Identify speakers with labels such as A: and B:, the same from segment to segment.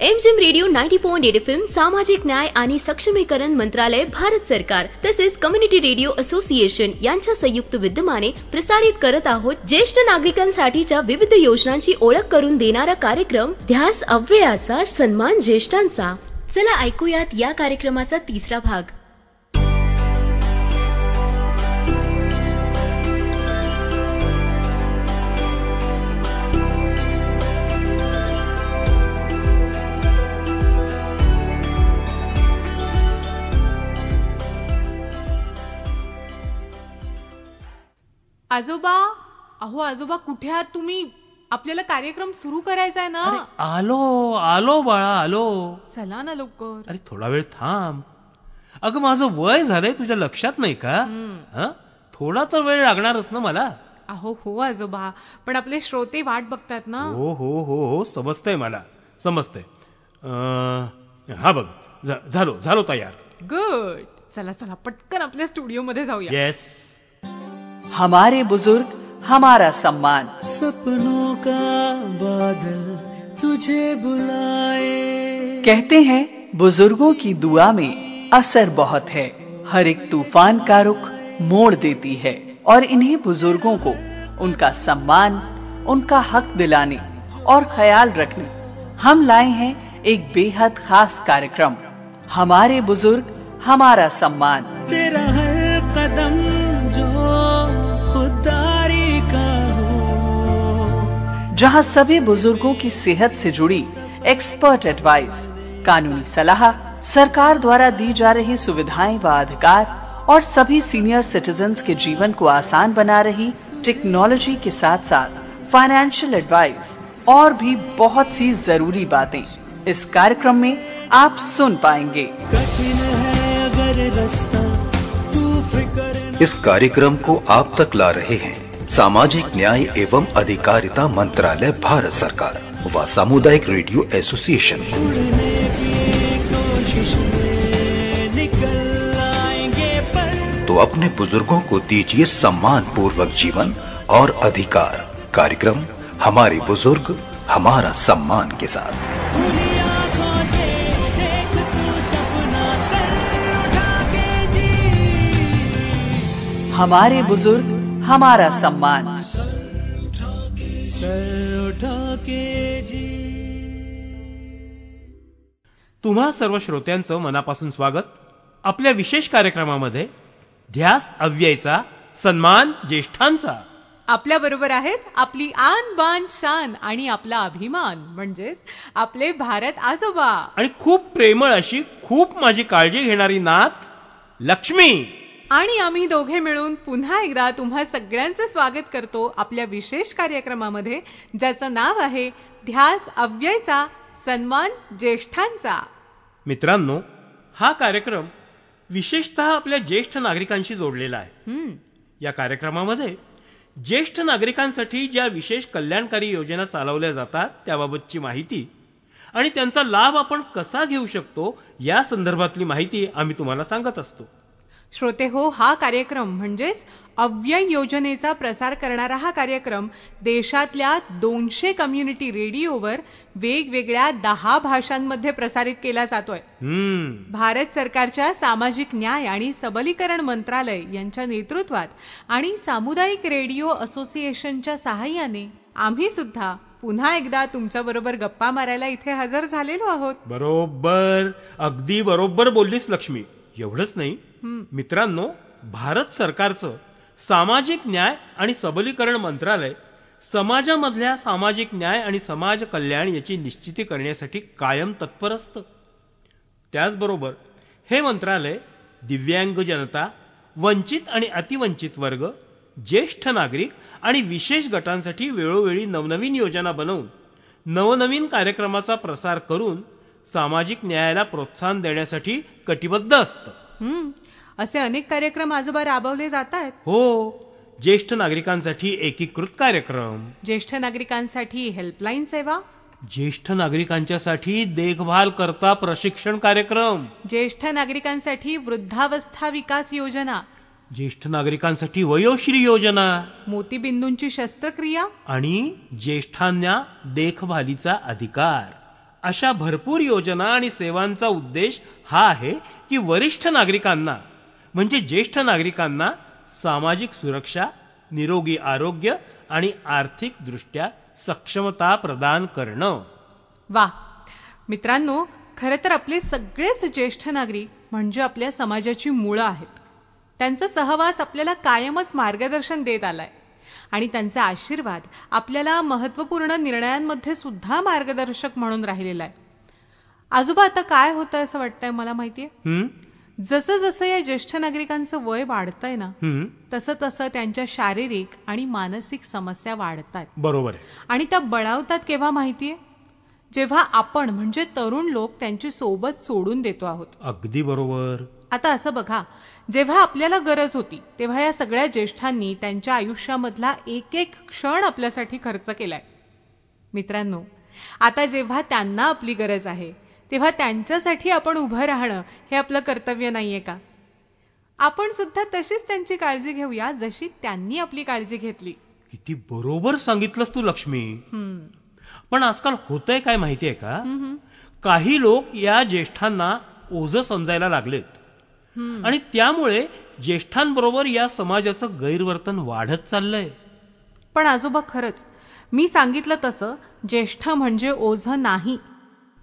A: MGM radio 90.8 FM सामाजिक न्याय आणि सक्षमीकरण मंत्रालय भारत सरकार तसेच कम्युनिटी रेडिओ असोसिएशन यांच्या संयुक्त विद्यमाने प्रसारित करत आहोत ज्येष्ठ नागरिकांसाठीच्या विविध योजनांची ओळख करून देणारा कार्यक्रम ध्यास अव्ययाचा सन्मान ज्येष्ठांचा. चला ऐकूयात या कार्यक्रमाचा तिसरा भाग.
B: आजोबा, अहो आजोबा कुठे आहात तुम्ही? आपल्याला कार्यक्रम सुरू करायचा आहे ना.
C: आलो आलो बाळा आलो.
B: चला ना लवकर.
C: अरे थोडा वेळ थांब. अगं माझं वय झालंय, तुझ्या लक्षात नाही का? थोडा तर वेळ लागणारच ना मला.
B: अहो हो आजोबा, पण आपले श्रोते वाट बघतात ना.
C: हो हो हो हो समजतंय मला, समजतंय. हा बघ झालो झालो तयार.
B: गुड. चला चला पटकन आपल्या स्टुडिओ मध्ये जाऊया.
C: येस.
D: हमारे बुजुर्ग हमारा सम्मान.
E: सपनों का बादल तुझे बुलाए.
D: कहते हैं बुजुर्गों की दुआ में असर बहुत है. हर एक तूफान का रुख मोड़ देती है और इन्हीं बुजुर्गों को उनका सम्मान, उनका हक दिलाने और ख्याल रखने हम लाए हैं एक बेहद खास कार्यक्रम, हमारे बुजुर्ग हमारा सम्मान.
E: तेरा हर कदम जो खुददारी का हो,
D: जहां सभी बुजुर्गों की सेहत से जुड़ी एक्सपर्ट एडवाइस, कानूनी सलाह, सरकार द्वारा दी जा रही सुविधाएं व अधिकार और सभी सीनियर सिटीजन्स के जीवन को आसान बना रही टेक्नोलॉजी के साथ साथ फाइनेंशियल एडवाइस और भी बहुत सी जरूरी बातें इस कार्यक्रम में आप सुन पाएंगे.
E: कठिन है अगर रास्ता तू फिक्र.
F: इस कार्यक्रम को आप तक ला रहे हैं सामाजिक न्याय एवं अधिकारिता मंत्रालय भारत सरकार व सामुदायिक रेडियो एसोसिएशन. तो अपने बुजुर्गों को दीजिए सम्मान पूर्वक जीवन और अधिकार. कार्यक्रम हमारे बुजुर्ग हमारा सम्मान के साथ.
D: हमारे बुजुर्ग हमारा सम्मान.
E: सर उठा के जी.
C: तुम्हा सर्व श्रोत्यांचं मनापासून स्वागत आपल्या विशेष कार्यक्रमामध्ये ध्यास अव्ययचा सन्मान ज्येष्ठांचा.
B: आपल्या बरोबर आहेत आपली आन बान शान आणि आपला अभिमान म्हणजेच आपले भारत आजोबा.
C: आणि खूप प्रेमळ अशी, खूप माझी काळजी घेणारी नात लक्ष्मी.
B: आणि आम्ही दोघे मिळून पुन्हा एकदा तुम्हा सगळ्यांचं स्वागत करतो आपल्या विशेष कार्यक्रमामध्ये, ज्याचं नाव आहे ध्यास अव्ययचा सन्मान ज्येष्ठांचा.
C: मित्रांनो, हा कार्यक्रम विशेषतः आपल्या ज्येष्ठ नागरिकांशी जोडलेला आहे. या कार्यक्रमामध्ये ज्येष्ठ नागरिकांसाठी ज्या विशेष कल्याणकारी योजना चालवल्या जातात त्याबाबतची माहिती आणि त्यांचा लाभ आपण कसा घेऊ शकतो या संदर्भातली माहिती आम्ही तुम्हाला सांगत असतो.
B: श्रोते हो, हा कार्यक्रम म्हणजेच अव्यय योजनेचा प्रसार करणारा हा कार्यक्रम देशातल्या 200 कम्युनिटी रेडिओवर वेगवेगळ्या 10 भाषांमध्ये प्रसारित केला जातोय. भारत सरकारच्या सामाजिक न्याय आणि सबलीकरण मंत्रालय यांच्या नेतृत्वात आणि सामुदायिक रेडिओ असोसिएशनच्या सहाय्याने आम्ही सुद्धा पुन्हा एकदा तुमच्या बरोबर गप्पा मारायला इथे हजर झालेलो आहोत.
C: बरोबर, अगदी बरोबर बोललीस लक्ष्मी. एवढंच नाही मित्रांनो, भारत सरकारचं सामाजिक न्याय आणि सबलीकरण मंत्रालय समाजामधल्या सामाजिक न्याय आणि समाज कल्याण याची निश्चिती करण्यासाठी कायम तत्पर असतं. त्याचबरोबर हे मंत्रालय दिव्यांग जनता, वंचित आणि अतिवंचित वर्ग, ज्येष्ठ नागरिक आणि विशेष गटांसाठी वेळोवेळी नवनवीन योजना बनवून नवनवीन कार्यक्रमाचा प्रसार करून सामाजिक न्यायाला प्रोत्साहन देण्यासाठी कटिबद्ध असतं.
B: असे अनेक कार्यक्रम आजोबा राबवले जात आहेत.
C: हो, ज्येष्ठ नागरिकांसाठी एकीकृत कार्यक्रम,
B: ज्येष्ठ नागरिकांसाठी हेल्पलाईन सेवा,
C: ज्येष्ठ नागरिकांच्यासाठी देखभाल करता प्रशिक्षण कार्यक्रम,
B: ज्येष्ठ नागरिकांसाठी वृद्धावस्था विकास योजना,
C: ज्येष्ठ नागरिकांसाठी वयोश्री योजना,
B: मोतीबिंदूंची शस्त्रक्रिया
C: आणि ज्येष्ठांना देखभालीचा अधिकार अशा भरपूर योजना आणि सेवांचा उद्देश हा आहे की वरिष्ठ नागरिकांना म्हणजे ज्येष्ठ नागरिकांना सामाजिक सुरक्षा, निरोगी आरोग्य आणि आर्थिक दृष्ट्या सक्षमता प्रदान करणं.
B: वा मित्रांनो, खरं तर आपले सगळेच ज्येष्ठ नागरिक म्हणजे आपल्या समाजाची मुळं आहेत. त्यांचा सहवास आपल्याला कायमच मार्गदर्शन देत आलाय आणि त्यांचा आशीर्वाद आपल्याला महत्त्वपूर्ण निर्णयांमध्ये सुद्धा मार्गदर्शक म्हणून राहिलेला आहे. आजोबा, आता काय होतं असं वाटतंय मला माहितीये, जसं जसं या ज्येष्ठ नागरिकांचं वय वाढतंय ना, तसं तसं त्यांच्या शारीरिक आणि मानसिक समस्या वाढतात.
C: बरोबर आहे.
B: आणि त्या बळावतात केव्हा माहितीये, जेव्हा आपण म्हणजे तरुण लोक त्यांची सोबत सोडून देतो आहोत.
C: अगदी बरोबर.
B: आता असं बघा, जेव्हा आपल्याला गरज होती तेव्हा या सगळ्या ज्येष्ठांनी त्यांच्या आयुष्यामधला एक एक क्षण आपल्यासाठी खर्च केलाय. मित्रांनो, आता जेव्हा त्यांना आपली गरज आहे तेव्हा त्यांच्यासाठी आपण उभं राहणं हे आपलं कर्तव्य नाहीये का? आपण सुद्धा तशीच त्यांची काळजी घेऊया जशी त्यांनी आपली काळजी घेतली.
C: किती बरोबर सांगितलंस तू लक्ष्मी. पण आजकाल होतंय काय माहितीये का, काही लोक या ज्येष्ठांना ओझं समजायला लागलेत आणि त्यामुळे ज्येष्ठांबरोबर या समाजाचं गैरवर्तन वाढत चाललंय.
B: पण आजोबा, खरंच मी सांगितलं तसं ज्येष्ठ म्हणजे ओझं नाही,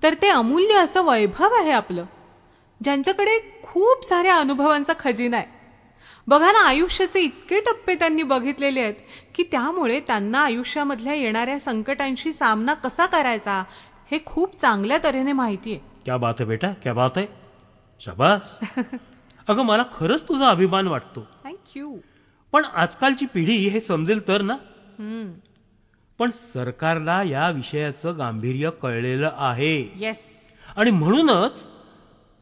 B: तर ते अमूल्य असं वैभव आहे आपलं, ज्यांच्याकडे खूप साऱ्या अनुभवांचा खजिना आहे. बघा ना, आयुष्याचे इतके टप्पे त्यांनी बघितलेले आहेत की त्यामुळे त्यांना आयुष्यामधल्या येणाऱ्या संकटांशी सामना कसा करायचा हे खूप चांगल्या तऱ्हेने माहिती आहे.
C: क्या बात आहे बेटा, क्या बात आहे. शाबास. अगं, मला खरंच तुझा अभिमान वाटतो.
B: थँक्यू.
C: पण आजकालची पिढी हे समजेल तर ना. पण सरकारला या विषयाचं गांभीर्य कळलेलं आहे.
B: येस.
C: आणि म्हणूनच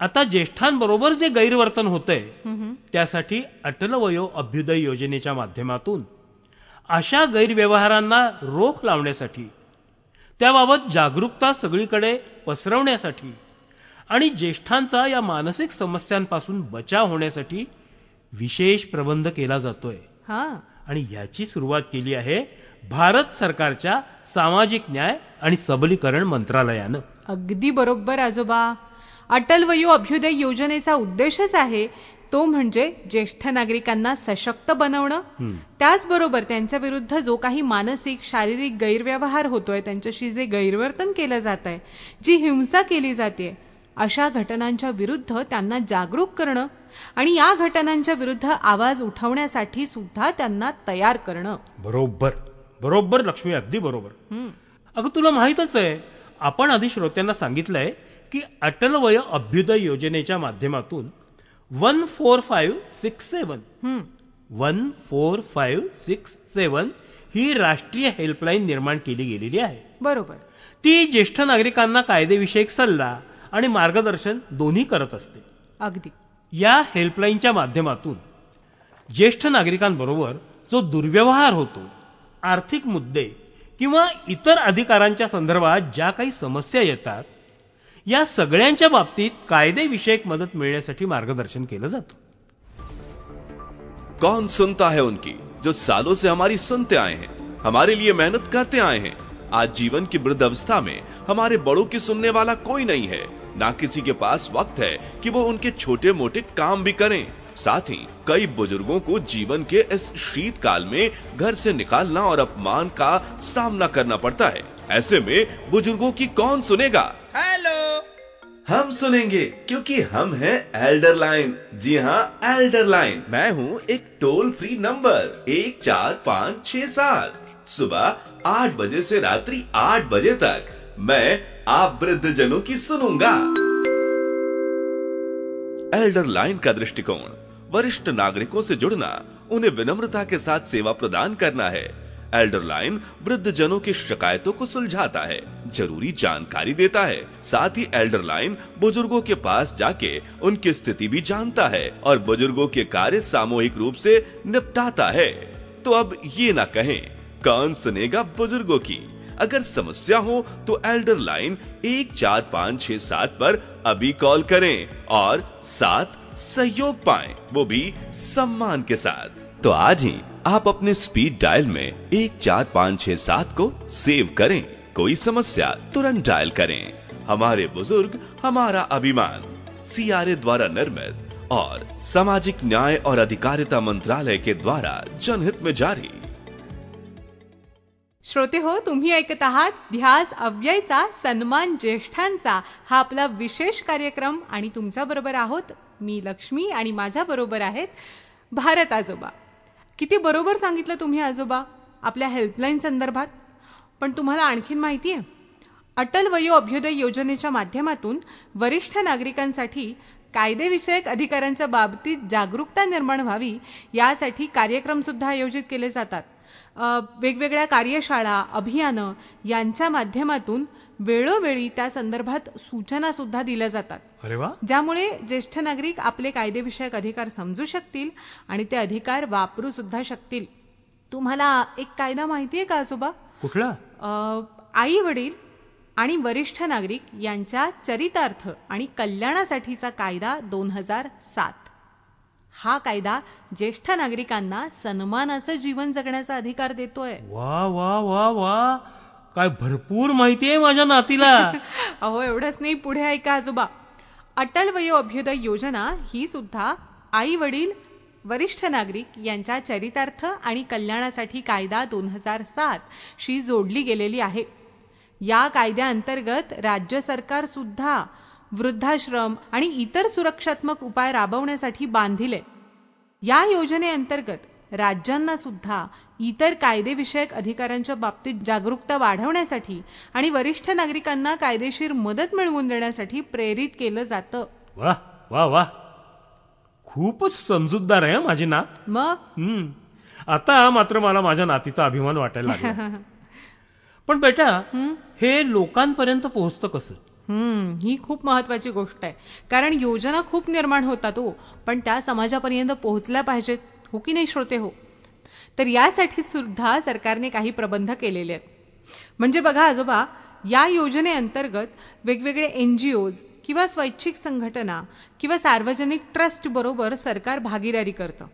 C: आता ज्येष्ठांबरोबर जे गैरवर्तन होतंय त्यासाठी अटल वयो अभ्युदय योजनेच्या माध्यमातून अशा गैरव्यवहारांना रोख लावण्यासाठी, त्याबाबत जागरूकता सगळीकडे पसरवण्यासाठी आणि ज्येष्ठांचा या मानसिक समस्यांपासून बचाव होण्यासाठी विशेष प्रबंध केला जातोय. आणि याची सुरुवात केली आहे भारत सरकारच्या सामाजिक न्याय आणि सबलीकरण मंत्रालयानं.
B: अगदी बरोबर आजोबा. अटल वयो अभ्युदय योजनेचा उद्देशच आहे तो म्हणजे ज्येष्ठ नागरिकांना सशक्त बनवणं, त्याचबरोबर त्यांच्या विरुद्ध जो काही मानसिक शारीरिक गैरव्यवहार होतोय, त्यांच्याशी जे गैरवर्तन केलं जात आहे, जी हिंसा केली जाते, अशा घटनांच्या विरुद्ध त्यांना जागरूक करणं आणि या घटनांच्या विरुद्ध आवाज उठवण्यासाठी सुद्धा त्यांना तयार करणं.
C: बरोबर बरोबर लक्ष्मी, अगदी बरोबर. अगं, तुला माहितच आहे, आपण आधी श्रोत्यांना सांगितलंय की अटल वय अभ्युदय योजनेच्या माध्यमातून 14567 ही राष्ट्रीय हेल्पलाईन निर्माण केली गेलेली आहे.
B: बरोबर.
C: ती ज्येष्ठ नागरिकांना कायदेविषयक सल्ला आणि मार्गदर्शन दोन्ही करत असते.
B: अगदी.
C: या हेल्पलाईनच्या माध्यमातून ज्येष्ठ नागरिकांबरोबर जो दुर्व्यवहार होतो, आर्थिक मुद्दे किंवा इतर अधिकारांच्या संदर्भात ज्या काही समस्या येतात, या सगळ्यांच्या बाबतीत कायदेविषयक मदत मिळण्यासाठी मार्गदर्शन केलं जातं.
G: कौन सुनता है उनकी जो सालों से हमारी सुनते आए हैं, हमारे लिए मेहनत करते आए हैं. आज जीवन की वृद्ध अवस्था में हमारे बड़ों की सुनने वाला कोई नहीं है. ना किसी के पास वक्त है कि वो उनके छोटे मोटे काम भी करें. साथ ही कई बुजुर्गों को जीवन के इस शीतकाल में घर से निकालना और अपमान का सामना करना पड़ता है. ऐसे में बुजुर्गों की कौन सुनेगा?
H: हेलो,
G: हम सुनेंगे क्योंकि हम हैं एल्डर लाइन. जी हाँ, एल्डर लाइन. मैं हूँ एक टोल फ्री नंबर 14567. सुबह 8 बजे से रात्रि 8 बजे तक मैं आप वृद्ध जनों की सुनूंगा. एल्डर लाइन का दृष्टिकोण वरिष्ठ नागरिकों से जुड़ना, उन्हें विनम्रता के साथ सेवा प्रदान करना है. एल्डर लाइन वृद्ध जनों की शिकायतों को सुलझाता है, जरूरी जानकारी देता है. साथ ही एल्डर लाइन बुजुर्गों के पास जाके उनकी स्थिति भी जानता है और बुजुर्गों के कार्य सामूहिक रूप से निपटाता है. तो अब ये ना कहें कौन सुनेगा बुजुर्गों की. अगर समस्या हो तो एल्डर लाइन 14567 पर अभी कॉल करें और साथ सहयोग पाएं, वो भी सम्मान के साथ. तो आज ही आप अपने स्पीड डायल में 14567 को सेव करें. कोई समस्या तुरंत डायल करें. हमारे बुजुर्ग हमारा अभिमान, CRA द्वारा निर्मित और सामाजिक न्याय और अधिकारिता मंत्रालय के द्वारा जनहित में जारी।
B: श्रोते हो, तुम्ही ऐकत आहात ध्यास अव्ययचा सन्मान ज्येष्ठांचा हा आपला विशेष कार्यक्रम आणि तुमच्या बरोबर आहोत मी लक्ष्मी आणि माझ्या बरोबर आहेत भारत आजोबा. किती बरोबर सांगितलं तुम्ही आजोबा आपल्या हेल्पलाईन संदर्भात. पण तुम्हाला आणखीन माहिती आहे, अटल वयो अभ्युदय योजनेच्या माध्यमातून वरिष्ठ नागरिकांसाठी कायदेविषयक अधिकारांच्या बाबतीत जागरूकता निर्माण व्हावी यासाठी कार्यक्रम सुद्धा आयोजित केले जातात. वेगवेगळ्या कार्यशाळा, अभियानं यांच्या माध्यमातून वेळोवेळी त्या संदर्भात सूचना सुद्धा दिल्या जातात.
C: अरे वा.
B: ज्यामुळे ज्येष्ठ नागरिक आपले कायदेविषयक अधिकार समजू शकतील आणि ते अधिकार वापरू सुद्धा शकतील. तुम्हाला एक कायदा माहितीये का आजोबा?
C: कुठला?
B: आई वडील आणि वरिष्ठ नागरिक यांच्या चरितार्थ आणि कल्याणासाठीचा कायदा 2007. हा कायदा ज्येष्ठ नागरिकांना सन्मानाचं जीवन जगण्याचा अधिकार देतोय.
C: वा वा वा वा, काय भरपूर माहिती आहे माझ्या नातीला.
B: अहो एवढंच नाही, पुढे ऐका आजोबा. अटल वयो अभ्युदय योजना ही सुद्धा आई वडील वरिष्ठ नागरिक यांच्या चरितार्थ आणि कल्याणासाठी कायदा 2007 शी जोडली गेलेली आहे. या कायद्याअंतर्गत राज्य सरकार सुद्धा वृद्धाश्रम आणि इतर सुरक्षात्मक उपाय राबवण्यासाठी बांधिले. या योजनेअंतर्गत राज्यांना सुद्धा इतर कायदेविषयक अधिकारांच्या बाबतीत जागरूकता वाढवण्यासाठी आणि वरिष्ठ नागरिकांना कायदेशीर मदत मिळवून देण्यासाठी प्रेरित केलं जातं.
C: वा वा वा, खूपच समजूतदार आहे माझी नात.
B: मग
C: आता मात्र मला माझ्या नातीचा अभिमान वाटायला लागला. पण बेटा, हे लोकांपर्यंत पोहोचतं कसं?
B: ही खूप महत्वाची गोष्ट आहे. कारण योजना खूप निर्माण होतात हो, पण त्या समाजापर्यंत पोहोचल्या पाहिजेत, हो की नाही श्रोते हो? तर यासाठी सुद्धा सरकारने काही प्रबंध केलेले आहेत. म्हणजे बघा आजोबा, या योजनेअंतर्गत वेगवेगळे NGOज किंवा स्वैच्छिक संघटना किंवा सार्वजनिक ट्रस्ट बरोबर सरकार भागीदारी करतं,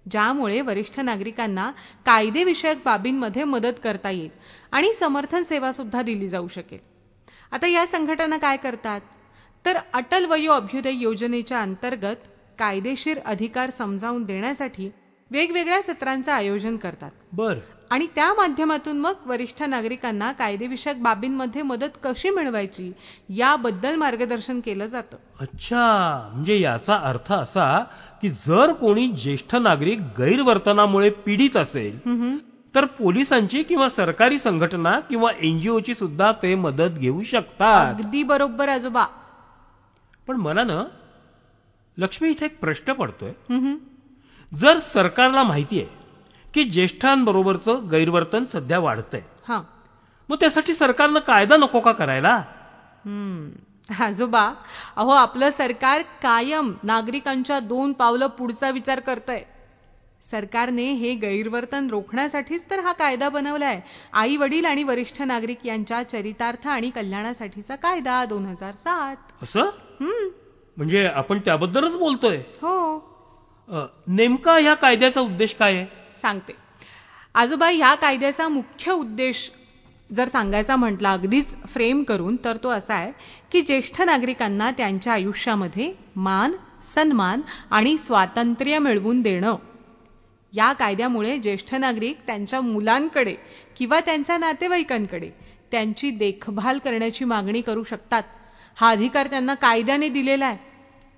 B: ज्यामुळे वरिष्ठ नागरिकांना कायदेविषयक बाबींमध्ये मदत करता येईल आणि समर्थन सेवा सुद्धा दिली जाऊ शकेल. आता या संघटना काय करतात तर अटल वयो अभ्युदय योजनेच्या अंतर्गत कायदेशीर अधिकार समजावून देण्यासाठी वेगवेगळ्या सत्रांचं आयोजन करतात.
C: बर.
B: आणि त्या माध्यमातून मग वरिष्ठ नागरिकांना कायदेविषयक बाबींमध्ये मदत कशी मिळवायची याबद्दल मार्गदर्शन केलं जातं.
C: अच्छा, म्हणजे याचा अर्थ असा की जर कोणी ज्येष्ठ नागरिक गैरवर्तनामुळे पीडित असेल तर पोलिसांची किंवा सरकारी संघटना किंवा NGOची सुद्धा ते मदत घेऊ शकतात.
B: अगदी बरोबर आजोबा.
C: पण मला ना लक्ष्मी, इथे एक प्रश्न पडतोय. जर सरकारला माहिती आहे की ज्येष्ठांबरोबरचं गैरवर्तन सध्या वाढतंय, मग त्यासाठी सरकारनं कायदा नको का करायला?
B: आजोबा, अहो आपलं सरकार कायम नागरिकांच्या 2 पावलं पुढचा विचार करतंय. सरकारने हे गैरवर्तन रोखण्यासाठीच तर हा कायदा बनवलाय. आई वडील आणि वरिष्ठ नागरिक यांच्या चरितार्थ आणि कल्याणासाठीचा कायदा 2007.
C: असं? म्हणजे आपण त्याबद्दलच बोलतोय?
B: हो.
C: नेमका ह्या कायद्याचा उद्देश काय आहे?
B: सांगते आजोबा. ह्या कायद्याचा मुख्य उद्देश जर सांगायचा म्हटला अगदीच फ्रेम करून, तर तो असा आहे की ज्येष्ठ नागरिकांना त्यांच्या आयुष्यामध्ये मान, सन्मान आणि स्वातंत्र्य मिळवून देणं. या कायद्यामुळे ज्येष्ठ नागरिक त्यांच्या मुलांकडे किंवा त्यांच्या नातेवाईकांकडे त्यांची देखभाल करण्याची मागणी करू शकतात. हा अधिकार त्यांना कायद्याने दिलेला आहे.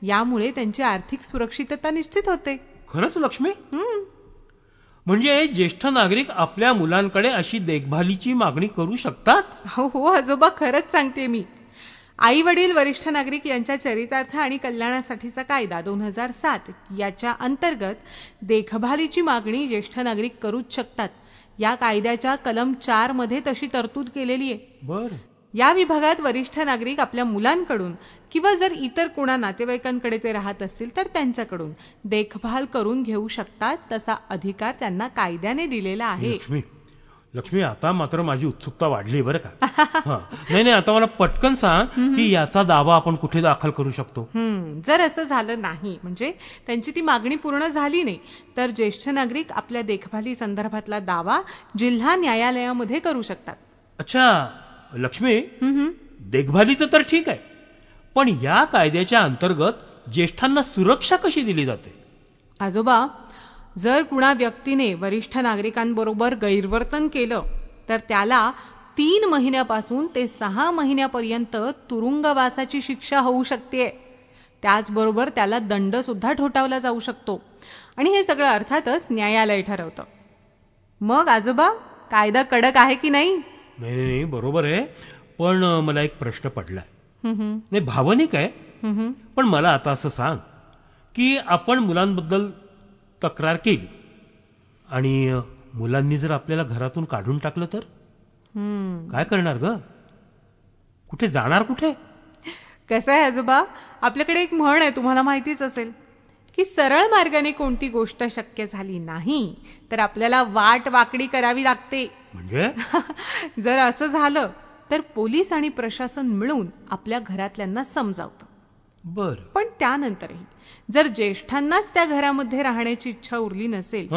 B: यामुळे त्यांची आर्थिक सुरक्षितता निश्चित होते.
C: खरंच लक्ष्मी? म्हणजे ज्येष्ठ नागरिक आपल्या मुलांकडे अशी देखभालीची मागणी करू शकतात?
B: हो हो आजोबा, खरंच सांगते मी. आई वडील वरिष्ठ नागरिक यांच्या चरितार्थ आणि कल्याणासाठीचा कायदा 2007 याच्या अंतर्गत देखभालीची मागणी ज्येष्ठ नागरिक करूच शकतात. या कायद्याच्या कलम 4 मध्ये तशी तरतूद केलेली आहे.
C: बर.
B: या विभागात वरिष्ठ नागरिक आपल्या मुलांकडून किंवा जर इतर कोणा नातेवाईकांकडे ते राहत असतील तर त्यांच्याकडून देखभाल करून घेऊ शकतात. तसा अधिकार त्यांना कायद्याने दिलेला आहे.
C: लक्ष्मी, आता मात्र माझी उत्सुकता वाढली बरं का. नाही, आता मला पटकन सांग की याचा दावा आपण कुठे दाखल करू शकतो?
B: जर असं झालं नाही, म्हणजे त्यांची ती मागणी पूर्ण झाली नाही, तर ज्येष्ठ नागरिक आपल्या देखभाली संदर्भातला दावा जिल्हा न्यायालयामध्ये करू शकतात.
C: अच्छा लक्ष्मी, देखभालीचं तर ठीक आहे, पण या कायद्याच्या अंतर्गत ज्येष्ठांना सुरक्षा कशी दिली जाते?
B: आजोबा, जर कुणा व्यक्तीने वरिष्ठ नागरिकांबरोबर गैरवर्तन केलं तर त्याला 3 महिन्यापासून ते 6 महिन्यापर्यंत तुरुंगवासाची शिक्षा होऊ शकते. त्याचबरोबर त्याला दंड सुद्धा ठोठावला जाऊ शकतो आणि हे सगळं अर्थातच न्यायालय ठरवतं. मग आजोबा, कायदा कडक आहे की नाही?
C: नाही, बरोबर आहे, पण मला एक प्रश्न पडलाय. नाही, भावनिक आहे, पण मला आता असं सांग की आपण मुलांबद्दल तक्रार केली आणि मुलांनी जर आपल्याला घरातून काढून टाकलं तर काय करणार ग? कुठे जाणार? कुठे?
B: कसं आहे आजोबा, आपल्याकडे एक म्हण आहे, तुम्हाला माहितीच असेल की सरळ मार्गाने कोणती गोष्ट शक्य झाली नाही तर आपल्याला वाट वाकडी करावी लागते.
C: म्हणजे
B: जर असं झालं तर पोलीस आणि प्रशासन मिळून आपल्या घरातल्यांना समजावतं.
C: बर,
B: पण त्यानंतरही जर ज्येष्ठांनाच त्या घरामध्ये राहण्याची इच्छा उरली नसेल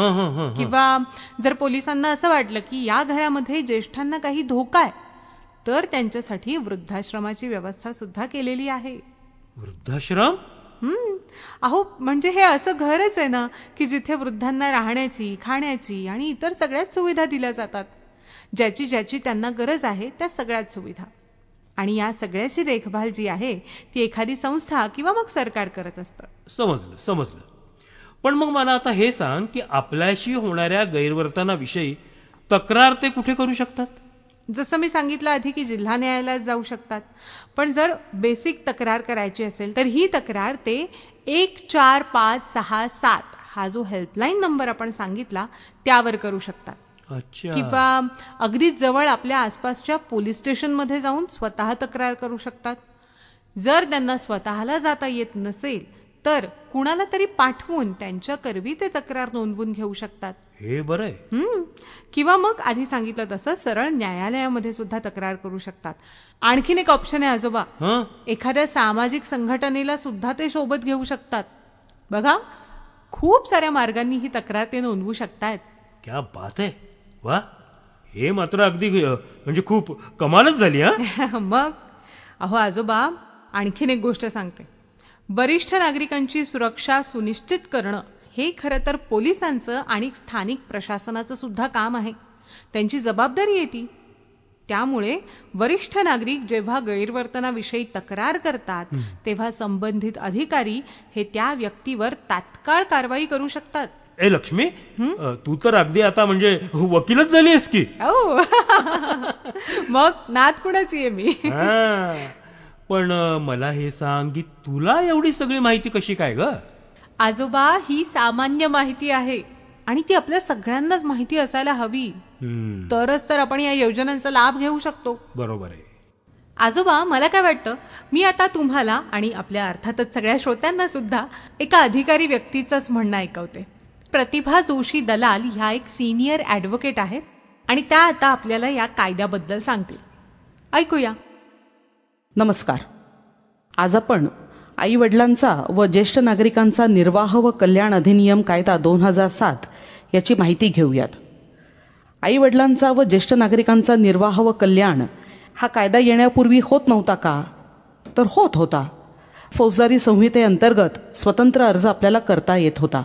B: किंवा जर पोलिसांना असं वाटलं की या घरामध्ये ज्येष्ठांना काही धोका आहे तर त्यांच्यासाठी वृद्धाश्रमाची व्यवस्था सुद्धा केलेली आहे.
C: वृद्धाश्रम?
B: अहो, म्हणजे हे असं घरच आहे ना की जिथे वृद्धांना राहण्याची, खाण्याची आणि इतर सगळ्याच सुविधा दिल्या जातात. ज्याची ज्याची त्यांना गरज आहे त्या सगळ्याच सुविधा. आणि या सगळ्याची देखभाल जी आहे ती एखादी संस्था किंवा मग सरकार करत असतं.
C: समजलं. पण मग मला आता हे सांग की आपल्याशी होणाऱ्या गैरवर्तनाविषयी तक्रार ते कुठे करू शकतात?
B: जसं मी सांगितलं आधी की जिल्हा न्यायालयात जाऊ शकतात. पण जर बेसिक तक्रार करायची असेल तर ही तक्रार ते 14567 हा जो हेल्पलाईन नंबर आपण सांगितला त्यावर करू शकतात. किंवा अगदीच जवळ आपल्या आसपासच्या पोलीस स्टेशनमध्ये जाऊन स्वतः तक्रार करू शकतात. जर त्यांना स्वतःला जाता येत नसेल तर कुणाला तरी पाठवून त्यांच्या करवी ते तक्रार नोंदवून घेऊ शकतात.
C: हे बरं आहे.
B: किंवा मग आधी सांगितलं तसं सरळ न्यायालयामध्ये सुद्धा तक्रार करू शकतात. आणखीन एक ऑप्शन आहे आजोबा, एखाद्या सामाजिक संघटनेला सुद्धा ते सोबत घेऊ शकतात. बघा, खूप साऱ्या मार्गांनी ही तक्रार ते नोंदवू शकतात.
C: क्या बात आहे, वा, हे मात्र अगदी म्हणजे खूप कमालच झाली.
B: मग अहो आजोबा, आणखीन एक गोष्ट सांगते. वरिष्ठ नागरिकांची सुरक्षा सुनिश्चित करणं हे खरं तर पोलिसांचं आणि स्थानिक प्रशासनाचं सुद्धा काम आहे. त्यांची जबाबदारी आहे ती. त्यामुळे वरिष्ठ नागरिक जेव्हा गैरवर्तनाविषयी तक्रार करतात तेव्हा संबंधित अधिकारी हे त्या व्यक्तीवर तात्काळ कारवाई करू शकतात.
C: ए लक्ष्मी, तू तर अगदी आता म्हणजे वकीलच झाली आहेस की.
B: मग नात कुणाची आहे मी.
C: पण मला हे सांग की तुला एवढी सगळी माहिती कशी काय ग?
B: आजोबा, ही सामान्य माहिती आहे आणि ती आपल्या सगळ्यांनाच माहिती असायला हवी. तरच तर आपण या योजनांचा लाभ घेऊ शकतो.
C: बरोबर आहे.
B: आजोबा, मला काय वाटतं, मी आता तुम्हाला आणि आपल्या अर्थातच सगळ्या श्रोत्यांना सुद्धा एका अधिकारी व्यक्तीचंच म्हणणं ऐकवते. प्रतिभा जोशी दलाल ह्या एक सिनियर ॲडव्होकेट आहेत आणि त्या आता आपल्याला या कायद्याबद्दल सांगतील. ऐकूया.
H: नमस्कार. आज आपण आई वडिलांचा व ज्येष्ठ नागरिकांचा निर्वाह व कल्याण अधिनियम कायदा 2007 याची माहिती घेऊयात. आई वडिलांचा व ज्येष्ठ नागरिकांचा निर्वाह व कल्याण हा कायदा येण्यापूर्वी होत नव्हता का? तर होत होता. फौजदारी संहितेअंतर्गत स्वतंत्र अर्ज आपल्याला करता येत होता,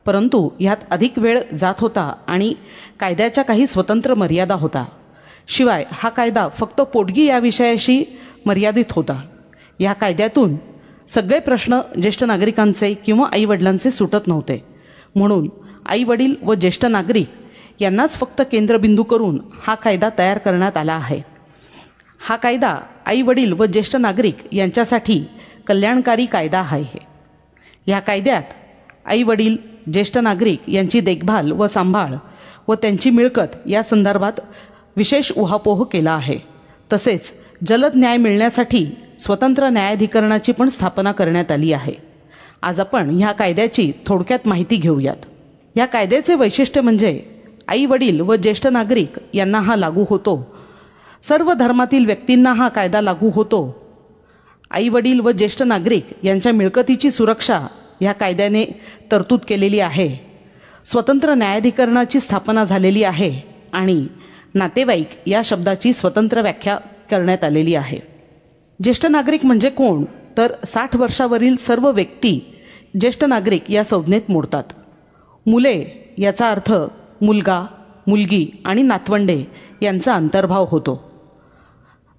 H: परंतु यात अधिक वेळ जात होता आणि कायद्याच्या काही स्वतंत्र मर्यादा होता. शिवाय हा कायदा फक्त पोटगी या विषयाशी मर्यादित होता. या कायद्यातून सगळे प्रश्न ज्येष्ठ नागरिकांचे किंवा आईवडिलांचे सुटत नव्हते. म्हणून आईवडील व ज्येष्ठ नागरिक यांनाच फक्त केंद्रबिंदू करून हा कायदा तयार करण्यात आला आहे. हा कायदा आईवडील व ज्येष्ठ नागरिक यांच्यासाठी कल्याणकारी कायदा आहे. या कायद्यात आईवडील, ज्येष्ठ नागरिक यांची देखभाल व सांभाळ व त्यांची मिळकत या संदर्भात विशेष उहापोह केला आहे. तसेच जलद न्याय मिळण्यासाठी स्वतंत्र न्यायाधिकरणाची पण स्थापना करण्यात आली आहे. आज आपण ह्या कायद्याची थोडक्यात माहिती घेऊयात. या कायद्याचे वैशिष्ट्य म्हणजे आई वडील व ज्येष्ठ नागरिक यांना हा लागू होतो. सर्व धर्मातील व्यक्तींना हा कायदा लागू होतो. आई वडील व ज्येष्ठ नागरिक यांच्या मिळकतीची सुरक्षा ह्या कायद्याने तरतूद केलेली आहे. स्वतंत्र न्यायाधिकरणाची स्थापना झालेली आहे आणि नातेवाईक या शब्दाची स्वतंत्र व्याख्या करण्यात आलेली आहे. ज्येष्ठ नागरिक म्हणजे कोण, तर 60 वर्षावरील सर्व व्यक्ती ज्येष्ठ नागरिक या संज्ञेत मोडतात. मुले याचा अर्थ मुलगा, मुलगी आणि नातवंडे यांचा अंतर्भाव होतो.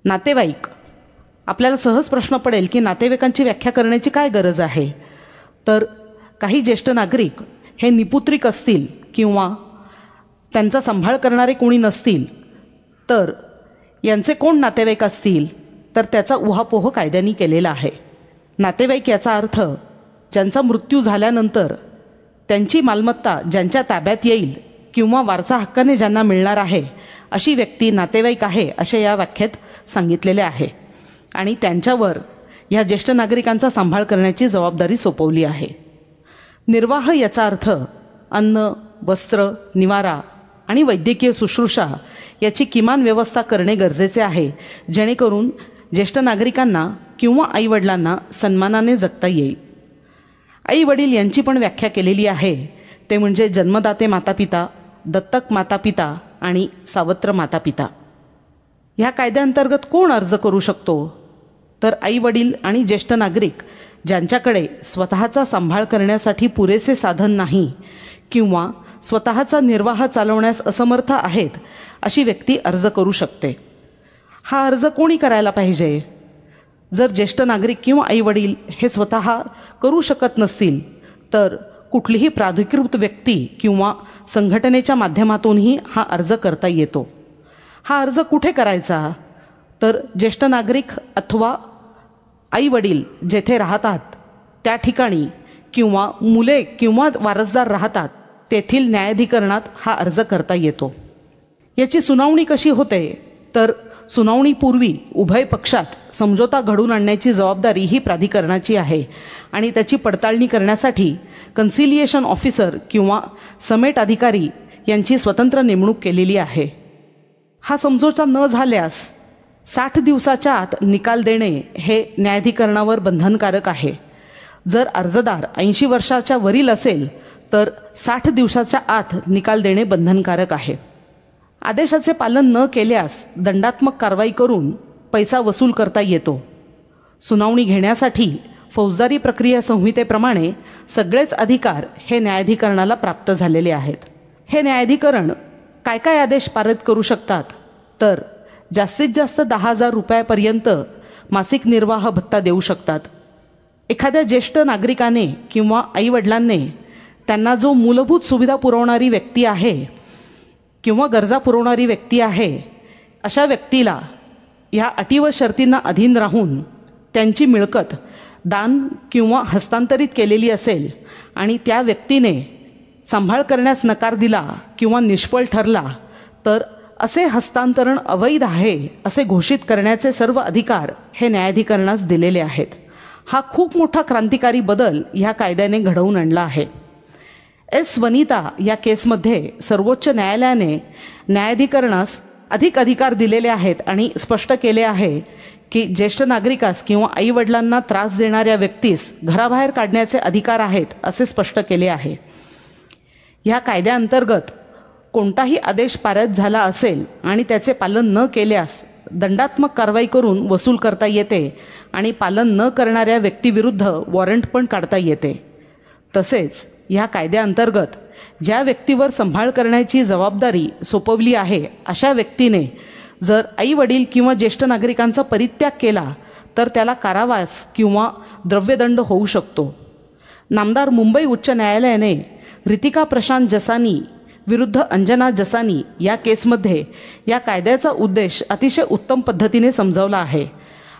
H: नातेवाईक, आपल्याला सहज प्रश्न पडेल की नातेवाईकांची व्याख्या करण्याची काय गरज आहे. तर काही ज्येष्ठ नागरिक हे निपुत्रिक असतील किंवा त्यांचा सांभाळ करणारे कोणी नसतील तर यांचे कोण नातेवाईक असतील, तर त्याचा उहापोह कायद्याने केलेला आहे. नातेवाईक याचा अर्थ ज्यांचा मृत्यू झाल्यानंतर त्यांची मालमत्ता ज्यांच्या ताब्यात येईल किंवा वारसा हक्काने ज्यांना मिळणार आहे अशी व्यक्ती नातेवाईक आहे असे या व्याख्येत सांगितलेले आहे. आणि त्यांच्यावर ह्या ज्येष्ठ नागरिकांचा सांभाळ करण्याची जबाबदारी सोपवली आहे. निर्वाह याचा अर्थ अन्न, वस्त्र, निवारा आणि वैद्यकीय शुश्रूषा याची किमान व्यवस्था करणे गरजेचे आहे, जेणेकरून ज्येष्ठ नागरिकांना किंवा आईवडिलांना सन्मानाने जगता येईल. आई वडील यांची पण व्याख्या केलेली आहे. ते म्हणजे जन्मदाते मातापिता, दत्तक मातापिता आणि सावत्र मातापिता. ह्या कायद्याअंतर्गत कोण अर्ज करू शकतो, तर आई वडील आणि ज्येष्ठ नागरिक ज्यांच्याकडे स्वतःचा सांभाळ करण्यासाठी पुरेसे साधन नाही किंवा स्वतःचा निर्वाह चालवण्यास असमर्थ आहेत अशी व्यक्ती अर्ज करू शकते. हा अर्ज कोणी करायला पाहिजे? जर ज्येष्ठ नागरिक किंवा आई वडील हे स्वतः करू शकत नसतील तर कुठलीही प्राधिकृत व्यक्ती किंवा संघटनेच्या माध्यमातूनही हा अर्ज करता येतो. हा अर्ज कुठे करायचा, तर ज्येष्ठ नागरिक अथवा आई वडील जेथे राहतात त्या ठिकाणी किंवा मुले किंवा वारसदार राहतात तेथील न्यायाधिकरणात हा अर्ज करता येतो. याची सुनावणी कशी होते, तर सुनावणीपूर्वी उभय पक्षात समझोता घडून आणण्याची जबाबदारी ही प्राधिकरणाची आहे आणि त्याची पडताळणी करण्यासाठी कन्सिलिएशन ऑफिसर किंवा समेट अधिकारी यांची स्वतंत्र नेमणूक केलेली आहे. हा समझोता न झाल्यास 60 दिवसाच्या आत निकाल देणे हे न्यायाधिकरणावर बंधनकारक आहे. जर अर्जदार 80 वर्षाच्या वरील असेल तर 60 दिवसाच्या आत निकाल देणे बंधनकारक आहे. आदेशाचे पालन न केल्यास दंडात्मक कारवाई करून पैसा वसूल करता येतो. सुनावणी घेण्यासाठी फौजदारी प्रक्रिया संहितेप्रमाणे सगळेच अधिकार हे न्यायाधिकरणाला प्राप्त झालेले आहेत. हे न्यायाधिकरण काय काय आदेश पारित करू शकतात, तर जास्तीत जास्त 10,000 रुपयापर्यंत मासिक निर्वाह भत्ता देऊ शकतात. एखाद्या ज्येष्ठ नागरिकाने किंवा आईवडिलांनी त्यांना जो मूलभूत सुविधा पुरवणारी व्यक्ती आहे किंवा गरजा पुरवणारी व्यक्ती आहे अशा व्यक्तीला ह्या अटी व शर्तींना अधीन राहून त्यांची मिळकत दान किंवा हस्तांतरित केलेली असेल आणि त्या व्यक्तीने सांभाळ करण्यास नकार दिला किंवा निष्फळ ठरला तर असे हस्तांतरण अवैध आहे असे घोषित करण्याचे सर्व अधिकार हे न्यायाधिकरणास दिलेले आहेत. हा खूप मोठा क्रांतिकारी बदल ह्या कायद्याने घडवून आणला आहे. एस वनिता या केसमध्ये सर्वोच्च न्यायालयाने न्यायाधिकरणास अधिक अधिकार दिलेले आहेत आणि स्पष्ट केले आहे की ज्येष्ठ नागरिकास किंवा आईवडिलांना त्रास देणाऱ्या व्यक्तीस घराबाहेर काढण्याचे अधिकार आहेत असे स्पष्ट केले आहे. ह्या कायद्याअंतर्गत कोणताही आदेश पारित झाला असेल आणि त्याचे पालन न केल्यास दंडात्मक कारवाई करून वसूल करता येते आणि पालन न करणाऱ्या व्यक्तीविरुद्ध वॉरंट पण काढता येते. तसेच ह्या कायद्याअंतर्गत ज्या व्यक्तीवर सांभाळ करण्याची जबाबदारी सोपवली आहे अशा व्यक्तीने जर आई वडील किंवा ज्येष्ठ नागरिकांचा परित्याग केला तर त्याला कारावास किंवा द्रव्यदंड होऊ शकतो. नामदार मुंबई उच्च न्यायालयाने रितिका प्रशांत जसानी विरुद्ध अंजना जसानी या केसमध्ये या कायद्याचा उद्देश अतिशय उत्तम पद्धतीने समजावला आहे.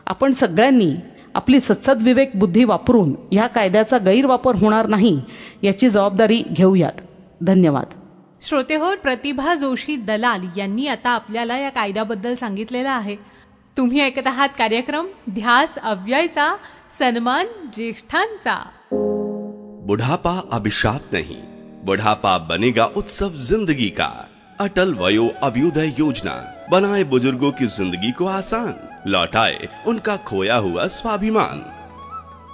H: आपण सगळ्यांनी आपली सत्सद्विवेक बुद्धी वापरून ह्या कायद्याचा गैरवापर होणार नाही याची जबाबदारी घेऊयात. धन्यवाद.
B: श्रोतेहो, प्रतिभा जोशी दलाल यांनी आता आपल्याला या कायद्याबद्दल सांगितलेलं आहे. तुम्ही ऐकत आहात कार्यक्रम ध्यास अव्ययचा, सन्मान ज्येष्ठांचा.
G: बुढ़ापा अभिशाप नहीं, बुढ़ापा बनेगा उत्सव जिंदगी का. अटल वयो अभ्युदय योजना बनाए बुजुर्गों की जिंदगी को आसान, लौटाए उनका खोया हुआ स्वाभिमान.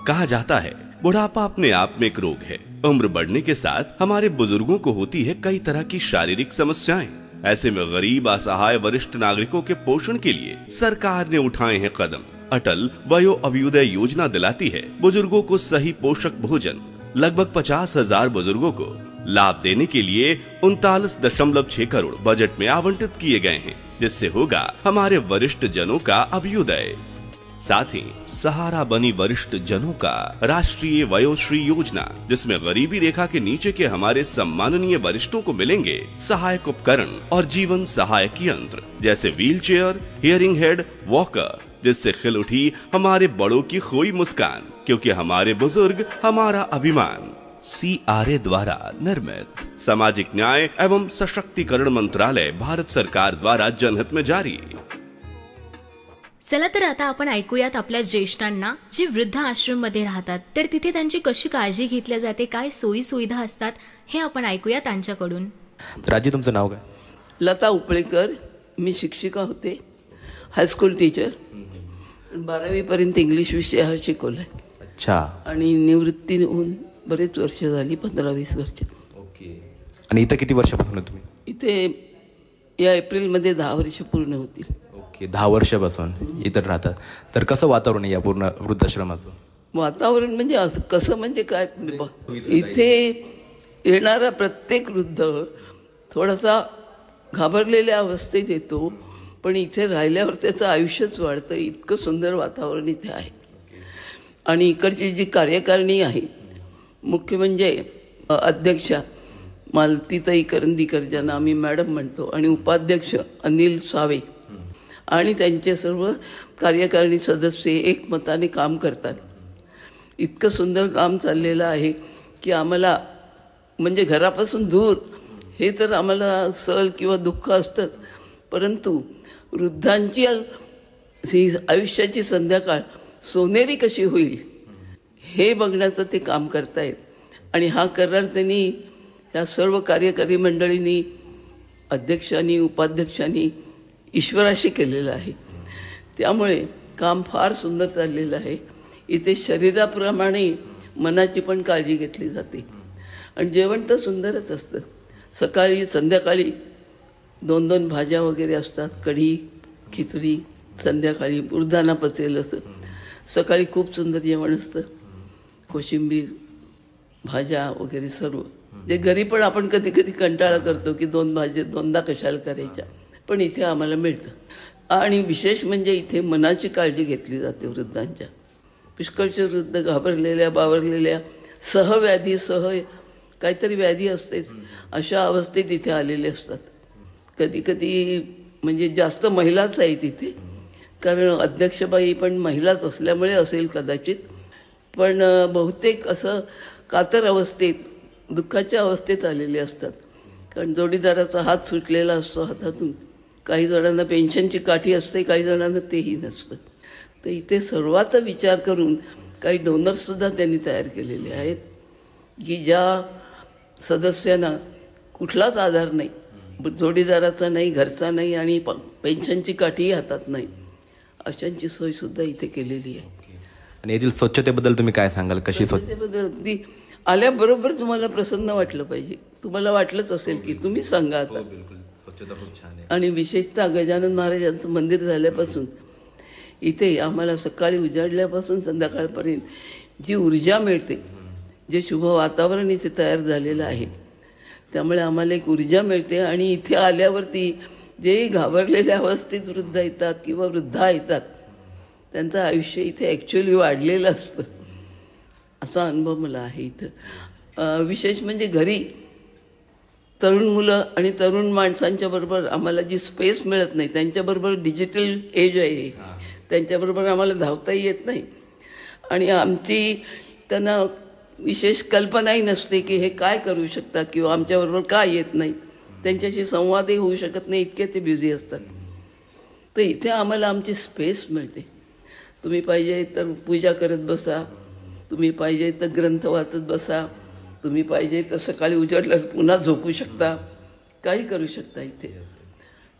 G: कहा जाता है बुढ़ापा अपने आप में एक रोग है. उम्र बढ़ने के साथ हमारे बुजुर्गों को होती है कई तरह की शारीरिक समस्याएं. ऐसे में गरीब असहाय वरिष्ठ नागरिकों के पोषण के लिए सरकार ने उठाए हैं कदम. अटल वयो अभ्युदय योजना दिलाती है बुजुर्गों को सही पोषक भोजन। लगभग 50,000 बुजुर्गों को लाभ देने के लिए 39.6 करोड़ बजट में आवंटित किए गए हैं, जिससे होगा हमारे वरिष्ठ जनों का अभ्युदय। साथ ही सहारा बनी वरिष्ठ जनों का राष्ट्रीय वयोश्री योजना, जिसमें गरीबी रेखा के नीचे के हमारे सम्माननीय वरिष्ठों को मिलेंगे सहायक उपकरण और जीवन सहायक यंत्र जैसे व्हीलचेयर, हियरिंग हेड, वॉकर, जिससे खिल उठी हमारे बड़ों की खोई मुस्कान, क्योंकि हमारे बुजुर्ग हमारा अभिमान। CRA द्वारा निर्मित सामाजिक न्याय एवं सशक्तीकरण मंत्रालय, भारत सरकार द्वारा जनहित में जारी।
A: चला तर आता आपण ऐकूयात आपल्या ज्येष्ठांना जे वृद्ध आश्रम मध्ये राहतात तर तिथे त्यांची कशी काळजी घेतली जाते, काय सोयी सुविधा असतात हे आपण ऐकूया त्यांच्याकडून।
I: राजी, तुमचं नाव काय?
J: लता उपळेकर, मी शिक्षिका होते, हायस्कूल टीचर, 12वी पर्यंत इंग्लिश विषय हा शिकवलाय।
I: अच्छा।
J: आणि निवृत्ती होऊन बरेच वर्ष झाली, 15-20 वर्ष।
I: ओके। आणि इथं किती वर्षापासून तुम्ही?
J: इथे या एप्रिलमध्ये 10 वर्ष पूर्ण होतील।
I: ओके, 10 वर्षापासून इथं राहतात। तर कसं वातावरण आहे या पूर्ण वृद्धाश्रमाचं?
J: वातावरण म्हणजे असं कसं म्हणजे काय, इथे येणारा प्रत्येक वृद्ध थोडासा घाबरलेल्या अवस्थेत येतो, पण इथे राहिल्यावर त्याचं आयुष्यच वाढतं, इतकं सुंदर वातावरण इथे आहे। आणि इकडची जी कार्यकारिणी आहे, मुख्य म्हणजे अध्यक्षा मालतीताई करंदीकर, ज्यांना आम्ही मॅडम म्हणतो, आणि उपाध्यक्ष अनिल सावे, आणि त्यांचे सर्व कार्यकारिणी सदस्य एकमताने काम करतात। इतकं सुंदर काम चाललेलं आहे की आम्हाला म्हणजे घरापासून दूर हे तर आम्हाला सल किंवा दुःख असतंच, परंतु वृद्धांची आयुष्याची संध्याकाळ सोनेरी कशी होईल हे बघण्याचं ते काम करतायत। आणि हा करार त्यांनी या सर्व कार्यकारी मंडळींनी, अध्यक्षांनी, उपाध्यक्षांनी ईश्वराशी केलेलं आहे, त्यामुळे काम फार सुंदर चाललेलं आहे। इथे शरीराप्रमाणे मनाची पण काळजी घेतली जाते आणि जेवण तर सुंदरच असतं। सकाळी संध्याकाळी 2-2 भाज्या वगैरे असतात, कढी, खिचडी, संध्याकाळी बुरदाना पचेल असं। सकाळी खूप सुंदर जेवण असतं, कोशिंबीर, भाज्या वगैरे सर्व, जे घरी पण आपण कधी कधी कंटाळा करतो की 2 भाज्या 2दा कशाला करायच्या, पण इथे आम्हाला मिळतं। आणि विशेष म्हणजे इथे मनाची काळजी घेतली जाते वृद्धांच्या। पुष्कळशे वृद्ध घाबरलेल्या, बावरलेल्या, सहव्याधीसह काहीतरी व्याधी असतेच, अशा अवस्थेत इथे आलेले असतात। कधी कधी म्हणजे जास्त महिलाच आहेत इथे, कारण अध्यक्षबाई पण महिलाच असल्यामुळे असेल कदाचित, पण बहुतेक असं कातर अवस्थेत, दुःखाच्या अवस्थेत आलेले असतात, कारण जोडीदाराचा हात सुटलेला असतो हातातून, काही जणांना पेन्शनची काठी असते, काही जणांना तेही नसतं। तर इथे सर्वाचा विचार करून काही डोनर्ससुद्धा त्यांनी तयार केलेले आहेत की ज्या सदस्यांना कुठलाच आधार नाही, जोडीदाराचा नाही, घरचा नाही आणि पेन्शनची काठीही हातात नाही, अशांची सोयसुद्धा इथे केलेली आहे।
I: आणि यातील स्वच्छतेबद्दल तुम्ही काय सांगाल? कशी
J: स्वच्छतेबद्दल अगदी आल्याबरोबर तुम्हाला प्रसन्न वाटलं पाहिजे, तुम्हाला वाटलंच असेल की तुम्ही सांगा आता।
I: स्वच्छता खूप छान आहे।
J: आणि विशेषतः गजानन महाराजांचं मंदिर झाल्यापासून इथे आम्हाला सकाळी उजाडल्यापासून संध्याकाळपर्यंत जी ऊर्जा मिळते, जे शुभ वातावरण इथे तयार झालेलं आहे, त्यामुळे आम्हाला एक ऊर्जा मिळते। आणि इथे आल्यावरती जे घाबरलेल्या अवस्थेत वृद्ध येतात किंवा वृद्धा येतात, त्यांचं आयुष्य इथे ॲक्च्युअली वाढलेलं असतं, असा अनुभव मला आहे इथं। विशेष म्हणजे घरी तरुण मुलं आणि तरुण माणसांच्या बरोबर आम्हाला जी स्पेस मिळत नाही, त्यांच्याबरोबर डिजिटल एज आहे, त्यांच्याबरोबर आम्हाला धावताही येत नाही आणि आमची त्यांना विशेष कल्पनाही नसते की हे काय करू शकतात किंवा आमच्याबरोबर काय येत नाही, त्यांच्याशी संवादही होऊ शकत नाही, इतके ते बिझी असतात। तर इथे आम्हाला आमची स्पेस मिळते। तुम्ही पाहिजे तर पूजा करत बसा, तुम्ही पाहिजे तर ग्रंथ वाचत बसा, तुम्ही पाहिजे तर सकाळी उजाडल्यावर पुन्हा झोपू शकता, काही करू शकता इथे।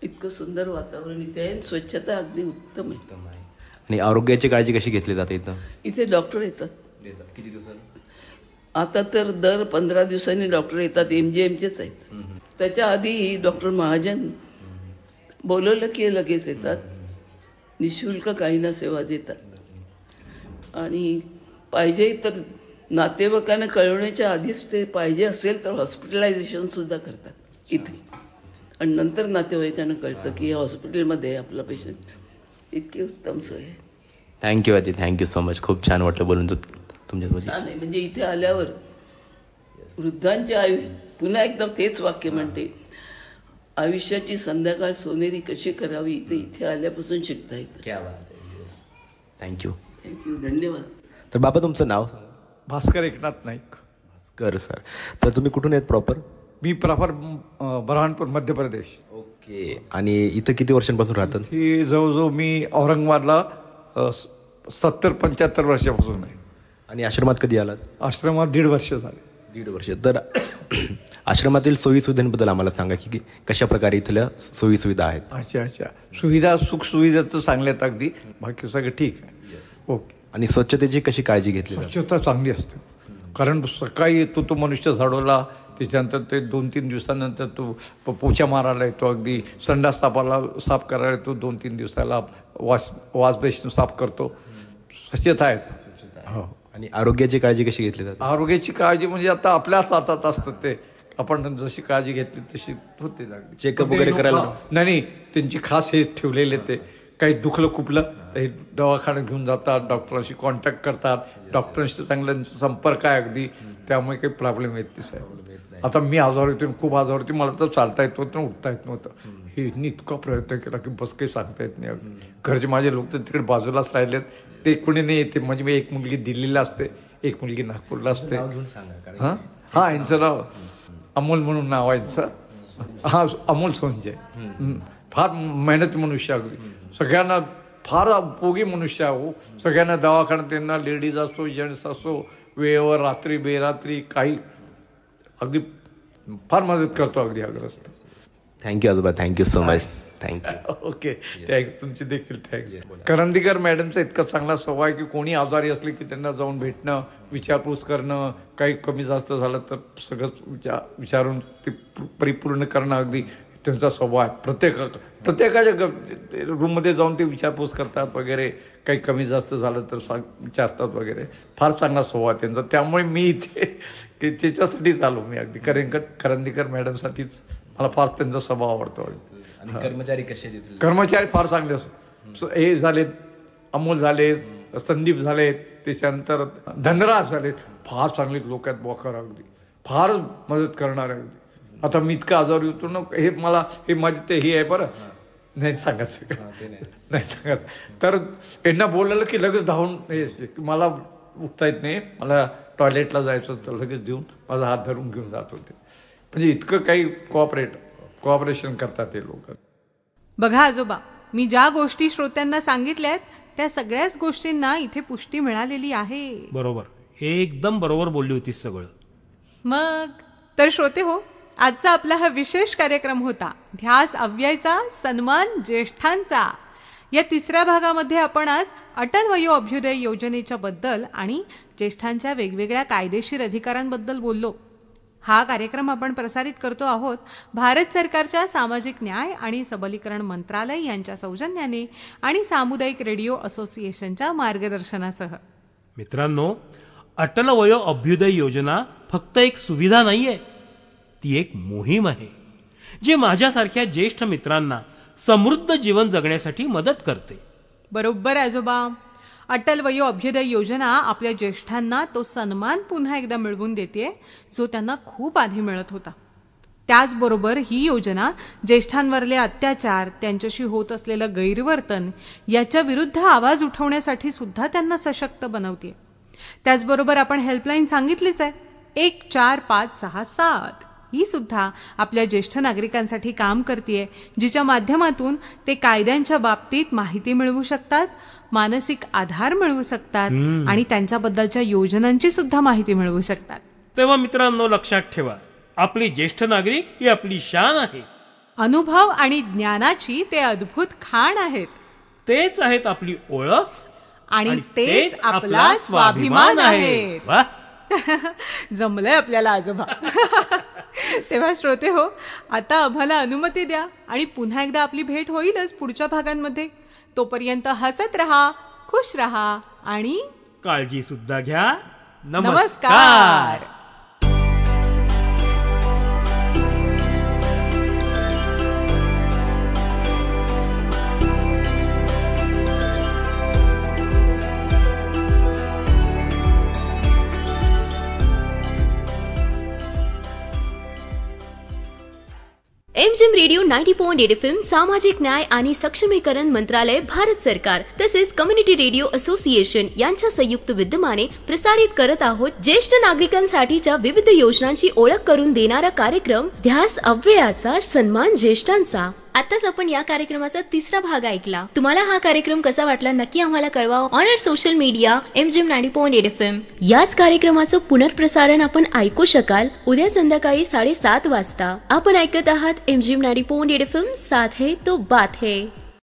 J: इतकं सुंदर वातावरण इथे आहे, स्वच्छता अगदी उत्तम आहे।
I: आणि आरोग्याची काळजी कशी घेतली जाते इथं?
J: इथे डॉक्टर येतात।
I: किती दिवसात?
J: आता तर दर 15 दिवसांनी डॉक्टर येतात, MGMचेच आहेत। त्याच्या आधी डॉक्टर महाजन बोलवलं की लगेच येतात निशुल्क काही ना सेवा देतात आणि पाहिजे तर नातेवाईकांना कळवण्याच्या आधीच ते पाहिजे असेल तर हॉस्पिटलायझेशनसुद्धा करतात इथे आणि नंतर नातेवाईकांना कळतं की या हॉस्पिटलमध्ये आपला पेशंट. इतकी उत्तम सोय आहे.
I: थँक्यू आजी, थँक्यू सो मच. खूप छान वाटलं बोलून तुमच्यासोबत.
J: छान आहे. म्हणजे इथे आल्यावर वृद्धांच्या पुन्हा एकदा तेच वाक्य म्हणते, आयुष्याची संध्याकाळ सोनेरी कशी करावी ते इथे आल्यापासून शिकता येतं.
I: थँक्यू.
J: थँक्यू, धन्यवाद.
I: तर बाबा तुमचं नाव?
K: भास्कर एकनाथ नाईक.
I: भास्कर सर. तर तुम्ही कुठून येत प्रॉपर?
K: मी प्रॉपर बऱ्हाणपूर मध्य प्रदेश.
I: ओके. आणि इथं किती वर्षांपासून राहतात?
K: ही जवळजवळ मी औरंगाबादला 70-75 वर्षापासून आहे.
I: आणि आश्रमात कधी आलात?
K: आश्रमात 1.5 वर्ष झाले.
I: 1.5 वर्ष. तर आश्रमातील सोयीसुविधांबद्दल आम्हाला सांगा की कशा प्रकारे इथल्या सोयीसुविधा आहेत?
K: अच्छा. सुविधा सुखसुविधा तर चांगल्यात अगदी, बाकी सगळं ठीक आहे. ओके.
I: आणि स्वच्छतेची कशी काळजी घेतली?
K: स्वच्छता चांगली असते, कारण सकाळी येतो तो मनुष्य झाडवला, त्याच्यानंतर ते 2-3 दिवसानंतर तो पोछा मारायला येतो, अगदी संडास साफ करायला येतो, 2-3 दिवसाला वॉश बेसिन साफ करतो. स्वच्छता आहे. हो.
I: आणि आरोग्याची काळजी कशी घेतली जाते?
K: आरोग्याची काळजी म्हणजे आता आपल्याच हातात असतं ते, आपण जशी काळजी घेतली तशी होते.
I: चेकअप वगैरे करायला?
K: नाही, त्यांची खास हे ठेवलेले, ते काही दुखलं खुपलं तर हे दवाखान्यात घेऊन जातात, डॉक्टरांशी कॉन्टॅक्ट करतात, डॉक्टरांशी चांगला संपर्क आहे अगदी, त्यामुळे काही प्रॉब्लेम येत नाही साहेब. आता मी आजार होते, खूप आजार होते, मला तर चालता येत नव्हतं, उठता येत नव्हतं. हे इतका प्रयत्न केला की बस काही सांगता येत नाही. घरचे माझे लोक तर तिकडे बाजूलाच राहिलेत, ते कोणी नाही येते. म्हणजे मी एक मुलगी दिल्लीला असते, एक मुलगी नागपूरला असते. हां, यांचं नाव अमोल म्हणून नाव आहे यांचं. हां, अमोल सोनजे. फार मेहनती मनुष्य, अगदी सगळ्यांना फार उपयोगी मनुष्य आहे. सगळ्यांना दवाखान्यात त्यांना लेडीज असो जेंट्स असो वेळेवर रात्री बेरात्री काही अगदी फार मदत करतो अगदी अग्रस्त.
I: थँक्यू आजोबा, thank you so much. Thank you.
K: Okay, thanks. तुमची देखील थँक्स. करंदीकर मॅडमचा इतका चांगला स्वभाव आहे की कोणी आजारी असले की त्यांना जाऊन भेटणं, विचारपूस करणं, काही कमी जास्त झालं तर सगळंच विचारून ते परिपूर्ण करणं, अगदी त्यांचा स्वभाव आहे. प्रत्येकाच्या रूममध्ये जाऊन ते विचारपूस करतात वगैरे, काही कमी जास्त झालं तर विचारतात वगैरे. फार चांगला स्वभाव आहे त्यांचा. त्यामुळे मी इथे की त्याच्यासाठीच आलो मी, अगदी करंदीकर मॅडमसाठीच. मला फार त्यांचा स्वभाव आवडतो.
I: आणि कर्मचारी कसे?
K: कर्मचारी फार चांगले असतात. हे झालेत, अमोल झाले, संदीप झालेत, त्याच्यानंतर धनराज झालेत. फार चांगले लोक आहेत बॉकर, अगदी फार मदत करणार आहे. आता मी इतका आजारी होतो ना, हे मला हे माझे ते हे आहे बरं, नाही सांगायचं, नाही सांगायचं. तर यांना बोललेलं की लगेच धावून मला उठता येत नाही, मला टॉयलेटला जायचं तर लगेच देऊन माझा हात धरून घेऊन जात होते. म्हणजे इतकं काही कोऑपरेशन करतात ते लोक.
B: बघा आजोबा, मी ज्या गोष्टी श्रोत्यांना सांगितल्यात त्या सगळ्याच गोष्टींना इथे पुष्टी मिळालेली आहे.
C: बरोबर, एकदम बरोबर बोलली होतीस सगळं.
B: मग तर श्रोते हो, आजचा आपला हा विशेष कार्यक्रम होता ध्यास अव्ययचा, सन्मान ज्येष्ठांचा. या 3ऱ्या भागामध्ये आपण आज अटल वयो अभ्युदय योजनेच्या बद्दल आणि ज्येष्ठांच्या वेगवेगळ्या कायदेशीर अधिकारांबद्दल बोललो. हा कार्यक्रम आपण प्रसारित करतो आहोत भारत सरकारच्या सामाजिक न्याय आणि सबलीकरण मंत्रालय यांच्या सौजन्याने आणि सामुदायिक रेडिओ असोसिएशनच्या मार्गदर्शनासह.
C: मित्रांनो, अटल वयो अभ्युदय योजना फक्त एक सुविधा नाहीये, ती एक मोहीम आहे जी माझ्यासारख्या ज्येष्ठ मित्रांना समृद्ध जीवन जगण्यासाठी मदत करते.
B: बरोबर आजोबा. अटल वयो अभ्युदय योजना आपल्या ज्येष्ठांना तो सन्मान पुन्हा एकदा मिळवून देते जो त्यांना खूप आधी मिळत होता. त्याचबरोबर ही योजना ज्येष्ठांवरले अत्याचार, त्यांच्याशी होत असलेलं गैरवर्तन याच्या विरुद्ध आवाज उठवण्यासाठी सुद्धा त्यांना सशक्त बनवते. त्याचबरोबर आपण हेल्पलाईन सांगितलीच आहे 14567, ही सुद्धा आपल्या ज्येष्ठ नागरिकांसाठी काम करते, जिच्या माध्यमातून ते कायद्यांच्या बाबतीत माहिती मिळवू शकतात, मानसिक आधार मिळवू शकतात आणि त्यांच्याबद्दलच्या योजनांची सुद्धा माहिती मिळवू शकतात.
C: तेव्हा मित्रांनो, लक्षात ठेवा, आपली ज्येष्ठ नागरिक ही आपली शान आहे.
B: अनुभव आणि ज्ञानाची ते अद्भुत खाण आहेत.
C: तेच आहेत आपली ओळख
B: आणि तेच आपला स्वाभिमान आहे. जमलंय आपल्याला आजोबा. तेव्हा श्रोते हो, आता आम्हाला अनुमती द्या आणि पुन्हा एकदा आपली भेट होईलच पुढच्या भागांमध्ये. तोपर्यंत हसत रहा, खुश रहा आणि
C: काळजी सुद्धा घ्या.
B: नमस्कार.
A: एमजीएम रेडिओ 90.8 FM सामाजिक न्याय आणि सक्षमीकरण मंत्रालय भारत सरकार तसेच कम्युनिटी रेडिओ असोसिएशन यांच्या संयुक्त विद्यमाने प्रसारित करत आहोत ज्येष्ठ नागरिकांसाठीच्या विविध योजनांची ओळख करून देणारा कार्यक्रम ध्यास अव्ययाचा सन्मान ज्येष्ठांचा. आताच आपण या कार्यक्रमाचा तिसरा भाग ऐकला. तुम्हाला हा कार्यक्रम कसा वाटला नक्की आम्हाला कळवा on our social media MGM 90.8 FM. याच कार्यक्रमाचं पुनर्प्रसारण आपण ऐकू शकाल उद्या संध्याकाळी 7:30 वाजता. आपण ऐकत आहात एमजीएम 90.8 FM. साथ है तो बात है.